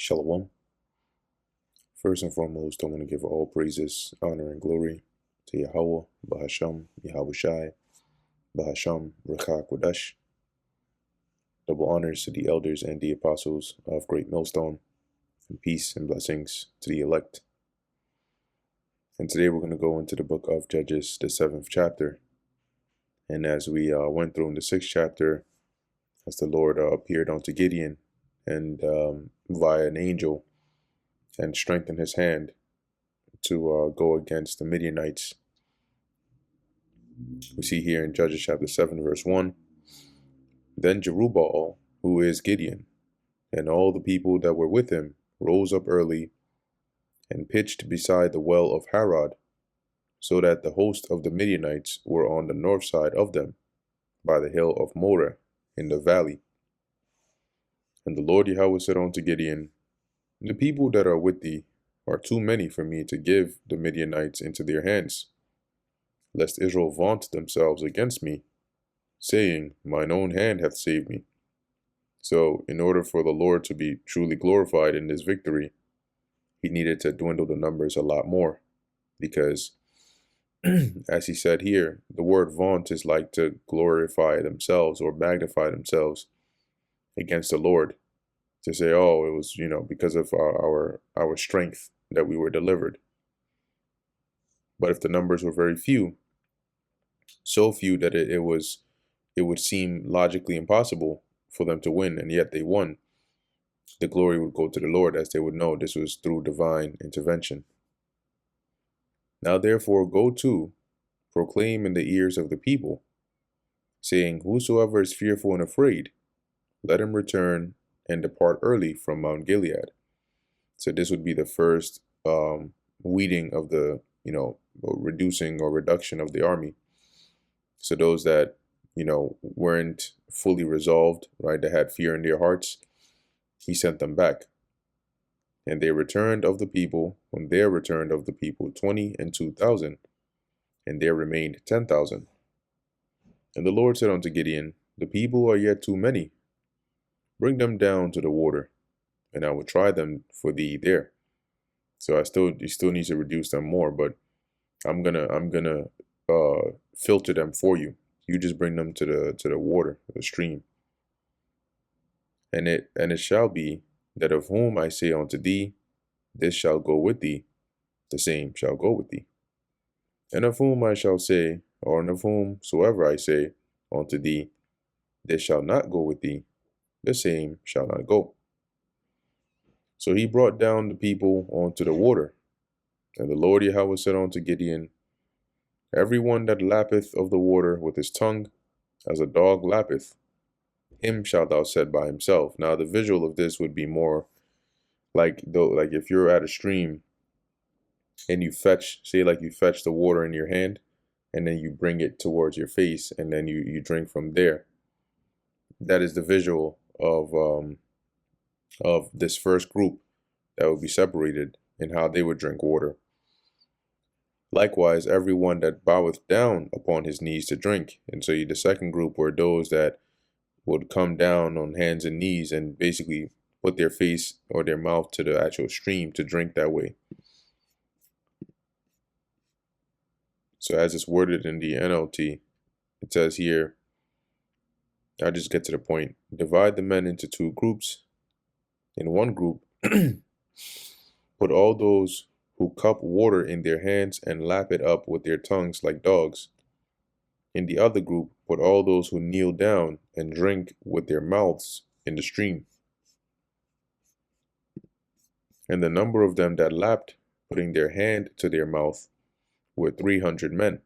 Shalom. First and foremost, I want to give all praises, honor, and glory to Yahweh, Bahasham, Yahweh Shai, Bahasham, Ruach Kodesh. Double honors to the elders and the apostles of Great Millstone, and peace and blessings to the elect. And today we're going to go into the book of Judges, the 7th chapter. And as we went through in the 6th chapter, as the Lord appeared unto Gideon and via an angel, and strengthened his hand to go against the Midianites. We see here in Judges chapter 7, verse 1, Then Jerubbaal, who is Gideon, and all the people that were with him, rose up early and pitched beside the well of Harod, so that the host of the Midianites were on the north side of them, by the hill of Moreh, in the valley. And the Lord Yahweh said unto Gideon, The people that are with thee are too many for me to give the Midianites into their hands, lest Israel vaunt themselves against me, saying, Mine own hand hath saved me. So, in order for the Lord to be truly glorified in this victory, he needed to dwindle the numbers a lot more, because, as he said here, the word vaunt is like to glorify themselves or magnify themselves against the Lord, to say, oh, it was, because of our strength that we were delivered. But if the numbers were very few, so few that it would seem logically impossible for them to win, and yet they won, the glory would go to the Lord, as they would know this was through divine intervention. Now therefore go to, proclaim in the ears of the people, saying, Whosoever is fearful and afraid, let him return and depart early from Mount Gilead. So this would be the first weeding of the, reducing or reduction of the army. So those that, weren't fully resolved, right, that had fear in their hearts, he sent them back. And they returned of the people, when there returned of the people 20 and 2,000, and there remained 10,000. And the Lord said unto Gideon, The people are yet too many. Bring them down to the water, and I will try them for thee there. So you still need to reduce them more, but I'm gonna filter them for you. You just bring them to the water, the stream. And it shall be that of whom I say unto thee, this shall go with thee, the same shall go with thee. And of whom I shall say, or of whomsoever I say unto thee, this shall not go with thee, the same shall not go. So he brought down the people onto the water. And the Lord Yahweh said unto Gideon, Every one that lappeth of the water with his tongue, as a dog lappeth, him shalt thou set by himself. Now the visual of this would be more like if you're at a stream and you fetch the water in your hand, and then you bring it towards your face, and then you drink from there. That is the visual of this first group that would be separated, and how they would drink water. Likewise, everyone that boweth down upon his knees to drink. And so the second group were those that would come down on hands and knees and basically put their face or their mouth to the actual stream to drink that way. So as it's worded in the NLT, it says here, I'll just get to the point. Divide the men into two groups. In one group, put all those who cup water in their hands and lap it up with their tongues like dogs. In the other group, put all those who kneel down and drink with their mouths in the stream. And the number of them that lapped, putting their hand to their mouth, were 300 men.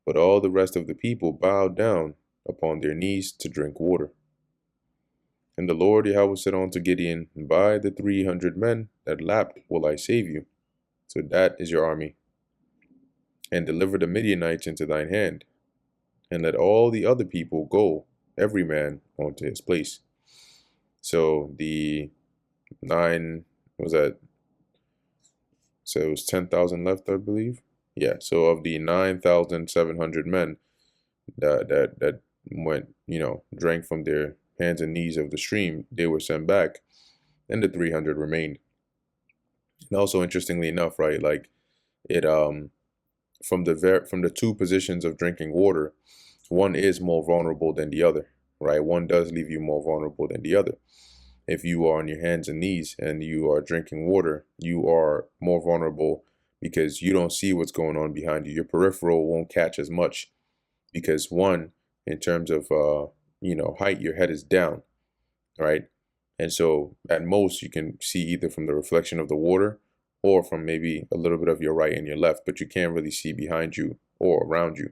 But all the rest of the people bowed down upon their knees to drink water. And the Lord Yahweh said unto Gideon, By the 300 men that lapped will I save you. So that is your army. And deliver the Midianites into thine hand. And let all the other people go, every man onto his place. So the 9, was that? So it was 10,000 left, I believe. Yeah, so of the 9,700 men that went, drank from their hands and knees of the stream, they were sent back. and the 300 remained. And also, interestingly enough, right, like it from the two positions of drinking water, one is more vulnerable than the other, right? One does leave you more vulnerable than the other. If you are on your hands and knees and you are drinking water, you are more vulnerable because you don't see what's going on behind you. Your peripheral won't catch as much because one, in terms of height, your head is down, right? And so at most you can see either from the reflection of the water or from maybe a little bit of your right and your left, but you can't really see behind you or around you.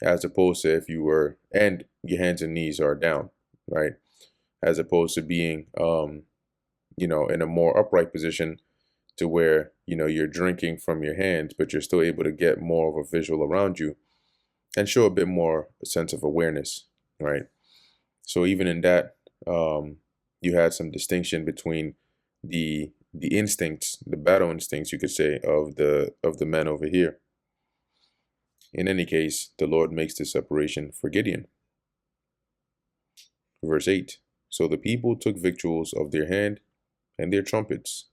As opposed to if you were, and your hands and knees are down, right? As opposed to being, in a more upright position to where, you're drinking from your hands, but you're still able to get more of a visual around you and show a bit more a sense of awareness, right? So even in that, you had some distinction between the instincts, the battle instincts, you could say, of the men over here. In any case, the Lord makes this separation for Gideon. Verse 8. So the people took victuals of their hand and their trumpets,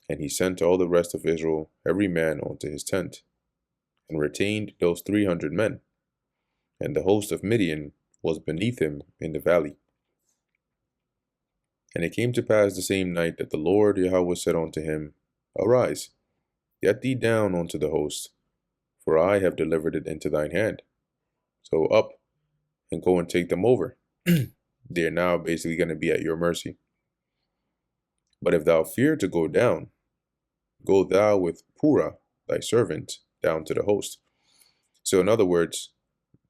and he sent all the rest of Israel, every man unto his tent, and retained those 300 men, and the host of Midian was beneath him in the valley. And it came to pass the same night that the Lord Yahweh said unto him, Arise, get thee down unto the host, for I have delivered it into thine hand. So up and go and take them over. They're now basically going to be at your mercy. But if thou fear to go down, go thou with Purah, thy servant, down to the host. So in other words,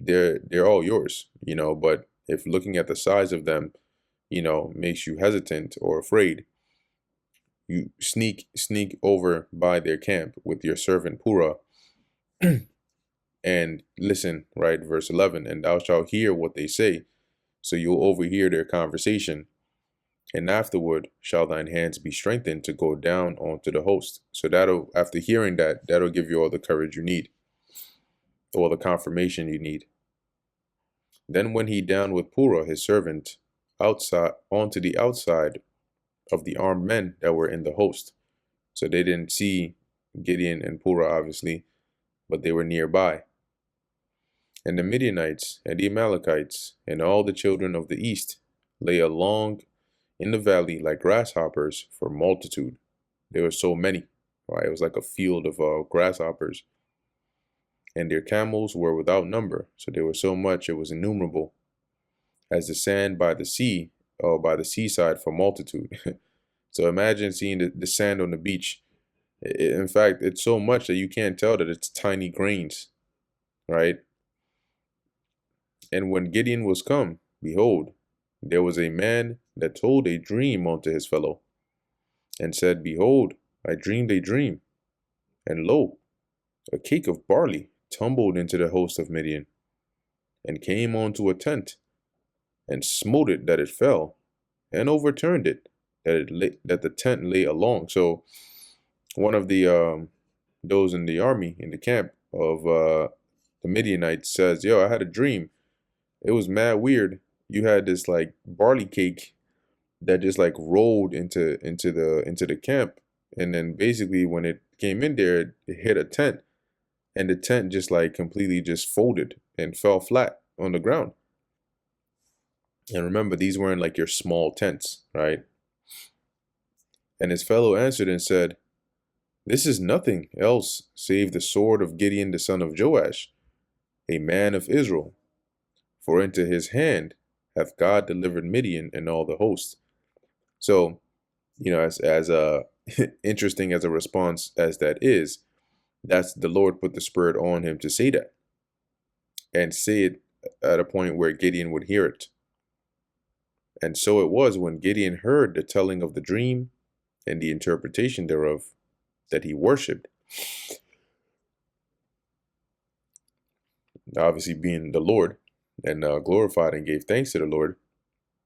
they're all yours, but if looking at the size of them, makes you hesitant or afraid, you sneak over by their camp with your servant Purah and listen, right? Verse 11, and thou shalt hear what they say. So you'll overhear their conversation. And afterward shall thine hands be strengthened to go down onto the host. So after hearing that, that'll give you all the courage you need, all the confirmation you need. Then went he down with Purah his servant outside onto the outside of the armed men that were in the host. So they didn't see Gideon and Purah, obviously, but they were nearby. And the Midianites and the Amalekites and all the children of the east lay along in the valley like grasshoppers for multitude. There were so many, right? It was like a field of grasshoppers. And their camels were without number. So there were so much, it was innumerable, as the sand by the sea, or by the seaside for multitude. So imagine seeing the sand on the beach. In fact, it's so much that you can't tell that it's tiny grains, right? And when Gideon was come, behold, there was a man that told a dream unto his fellow, and said, Behold, I dreamed a dream, and lo, a cake of barley tumbled into the host of Midian, and came unto a tent, and smote it that it fell, and overturned it, that the tent lay along. So one of the those in the army, in the camp of the Midianites says, Yo, I had a dream. It was mad weird. You had this like barley cake that just like rolled into the camp, and then basically when it came in there, it hit a tent, and the tent just like completely just folded and fell flat on the ground. And remember, these weren't like your small tents, right? And his fellow answered and said, This is nothing else save the sword of Gideon the son of Joash, a man of Israel. For into his hand hath God delivered Midian and all the host. So, as interesting as a response as that is, that's the Lord put the spirit on him to say that, and say it at a point where Gideon would hear it. And so it was when Gideon heard the telling of the dream and the interpretation thereof, that he worshipped, obviously being the Lord, and glorified and gave thanks to the Lord,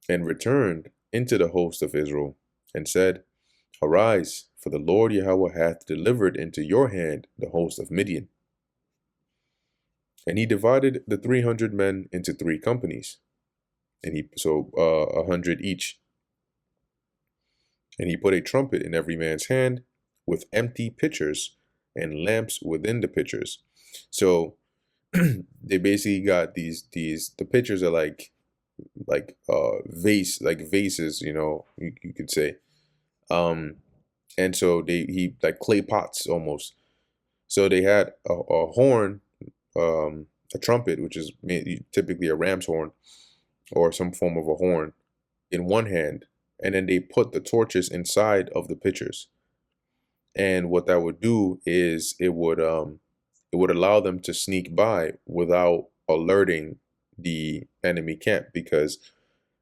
and returned into the host of Israel, and said, Arise, for the Lord Yahweh hath delivered into your hand the host of Midian. And he divided the 300 men into 3 companies, and 100 each. And he put a trumpet in every man's hand with empty pitchers and lamps within the pitchers. So they basically got the pitchers are like vases, you could say. Um and so he like clay pots almost. So they had a horn, a trumpet, which is typically a ram's horn or some form of a horn, in one hand, and then they put the torches inside of the pitchers. And what that would do is it would allow them to sneak by without alerting the enemy camp, because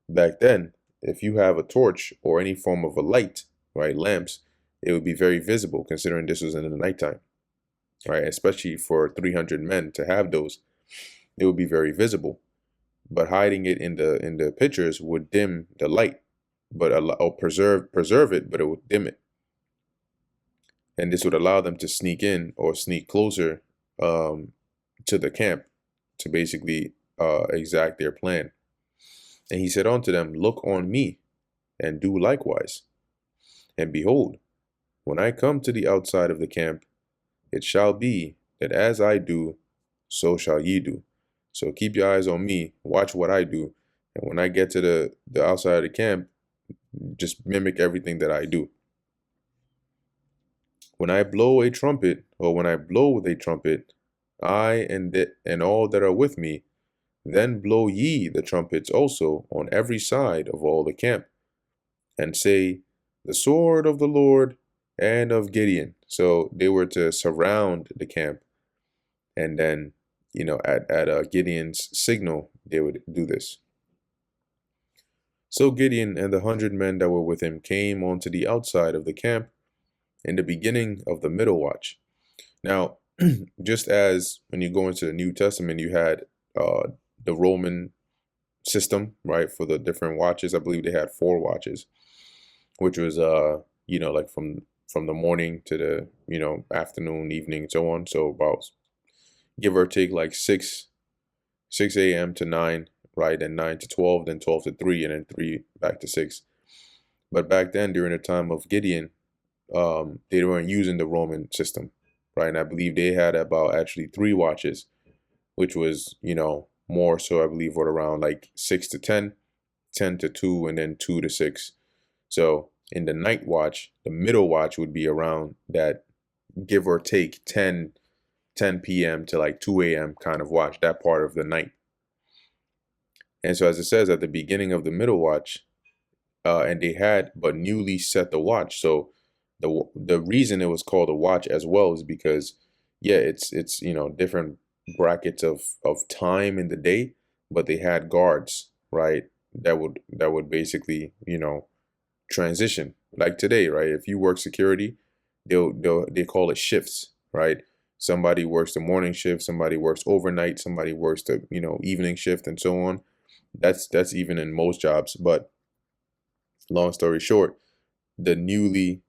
back then, if you have a torch or any form of a light, right, lamps, it would be very visible considering this was in the nighttime, right? Especially for 300 men to have those, it would be very visible. But hiding it in the pictures would dim the light, but or preserve it, but it would dim it. And this would allow them to sneak in or sneak closer to the camp to basically exact their plan. And he said unto them, Look on me, and do likewise. And behold, when I come to the outside of the camp, it shall be that as I do, so shall ye do. So keep your eyes on me, watch what I do, and when I get to the outside of the camp, just mimic everything that I do. When I blow a trumpet, or when I blow with a trumpet, I and all that are with me, then blow ye the trumpets also on every side of all the camp, and say, The sword of the Lord and of Gideon. So they were to surround the camp, and then, at Gideon's signal, they would do this. So Gideon and the 100 men that were with him came onto the outside of the camp in the beginning of the middle watch. Now, just as when you go into the New Testament, you had the Roman system, right, for the different watches. I believe they had 4 watches, which was like from the morning to the afternoon, evening, and so on. So about, give or take, like 6 a.m. to 9, right, and 9 to 12, then 12 to 3, and then 3 back to 6. But back then, during the time of Gideon, they weren't using the Roman system, right? And I believe they had about actually 3 watches, which was, more so, I believe, what, around like 6 to 10, 10 to 2, and then 2 to 6. So in the night watch, the middle watch would be around that, give or take 10 p.m. to like 2 a.m. kind of watch, that part of the night. And so as it says at the beginning of the middle watch, and they had but newly set the watch. So the reason it was called a watch as well is because, yeah, it's different brackets of time in the day, but they had guards, right, that would basically transition, like today, right? If you work security, they call it shifts, right? Somebody works the morning shift, somebody works overnight, somebody works the evening shift, and so on. That's even in most jobs. But long story short, the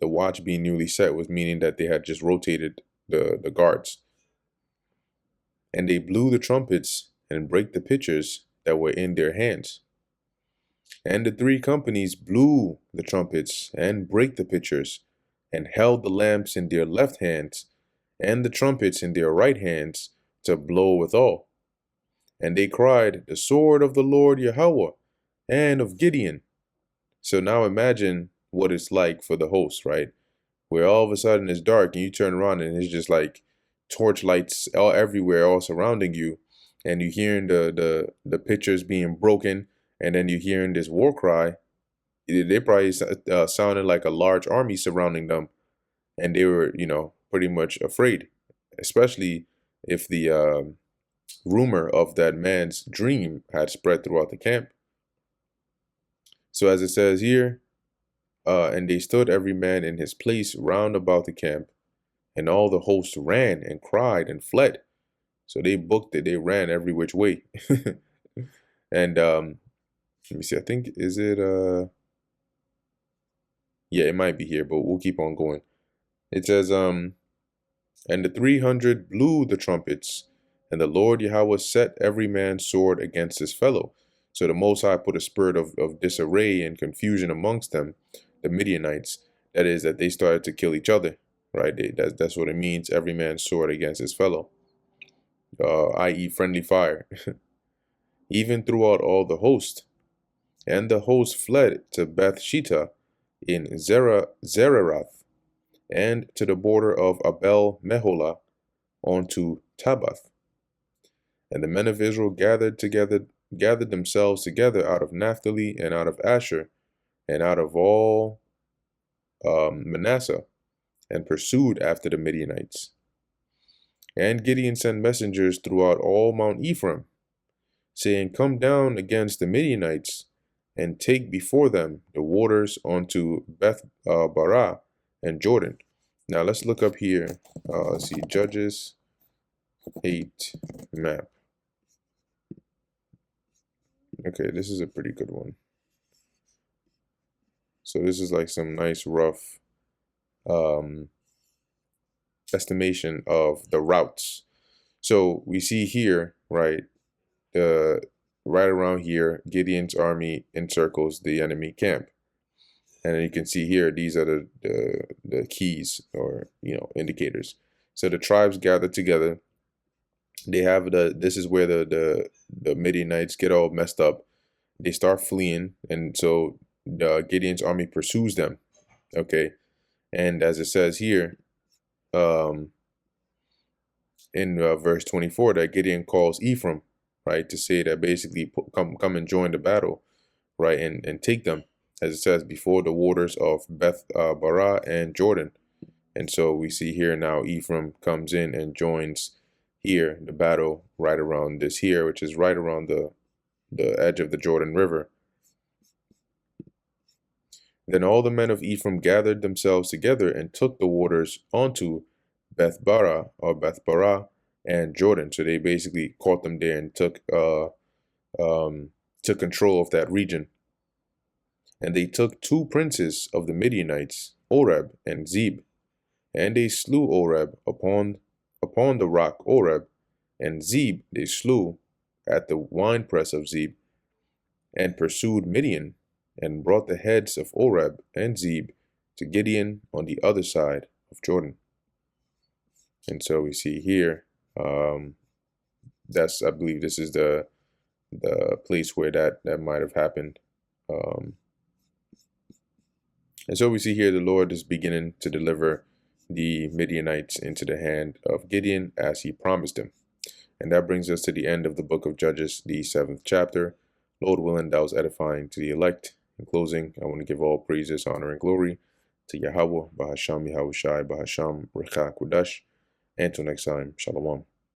watch being newly set was meaning that they had just rotated the guards. And they blew the trumpets and brake the pitchers that were in their hands. And the 3 companies blew the trumpets and brake the pitchers, and held the lamps in their left hands, and the trumpets in their right hands, to blow withal. And they cried, The sword of the Lord Yahweh and of Gideon. So now imagine what it's like for the host, right? Where all of a sudden it's dark and you turn around and it's just like torch lights all everywhere, all surrounding you, and you hearing the pitchers being broken, and then you hearing this war cry. They probably sounded like a large army surrounding them, and they were pretty much afraid, especially if the rumor of that man's dream had spread throughout the camp. So as it says here, and they stood every man in his place round about the camp, and all the host ran and cried and fled. So they booked it. They ran every which way. And let me see. I think, is it yeah, it might be here, but we'll keep on going. It says, and the 300 blew the trumpets, and the Lord Yahweh set every man's sword against his fellow. So the Most High put a spirit of disarray and confusion amongst them, the Midianites. That is, that they started to kill each other, right? That's what it means. Every man's sword against his fellow, i.e., friendly fire. Even throughout all the host, and the host fled to Beth Shittah in Zererath, and to the border of Abel Meholah, onto Tabbath. And the men of Israel gathered themselves together out of Naphtali and out of Asher and out of all Manasseh, and pursued after the Midianites. And Gideon sent messengers throughout all Mount Ephraim, saying, Come down against the Midianites, and take before them the waters onto Beth Barah and Jordan. Now let's look up here. Let's see, Judges 8 map. Okay, this is a pretty good one. So this is like some nice rough estimation of the routes. So we see here, right, right around here, Gideon's army encircles the enemy camp. And you can see here, these are the keys, or indicators. So the tribes gather together. They have this is where the Midianites get all messed up. They start fleeing, and so Gideon's army pursues them. Okay, and as it says here, in verse 24, that Gideon calls Ephraim, right, to say that basically come and join the battle, right, and take them, as it says, before the waters of Beth Barah and Jordan. And so we see here now Ephraim comes in and joins here the battle right around this here, which is right around the edge of the Jordan River. Then all the men of Ephraim gathered themselves together and took the waters onto Beth Barah or Beth Barah and Jordan. So they basically caught them there and took control of that region. And they took 2 princes of the Midianites, Oreb and Zeb, and they slew Oreb upon the rock Oreb, and Zeb they slew at the winepress of Zeb, and pursued Midian, and brought the heads of Oreb and Zeb to Gideon on the other side of Jordan. And so we see here, I believe this is the place where that might have happened. And so we see here the Lord is beginning to deliver the Midianites into the hand of Gideon as he promised him. And that brings us to the end of the book of Judges, the 7th chapter. Lord willing, that was edifying to the elect. In closing, I want to give all praises, honor, and glory to Yahweh, Bahasham Yahushai, Bahasham Rechak Wadash. Until next time, Shalom.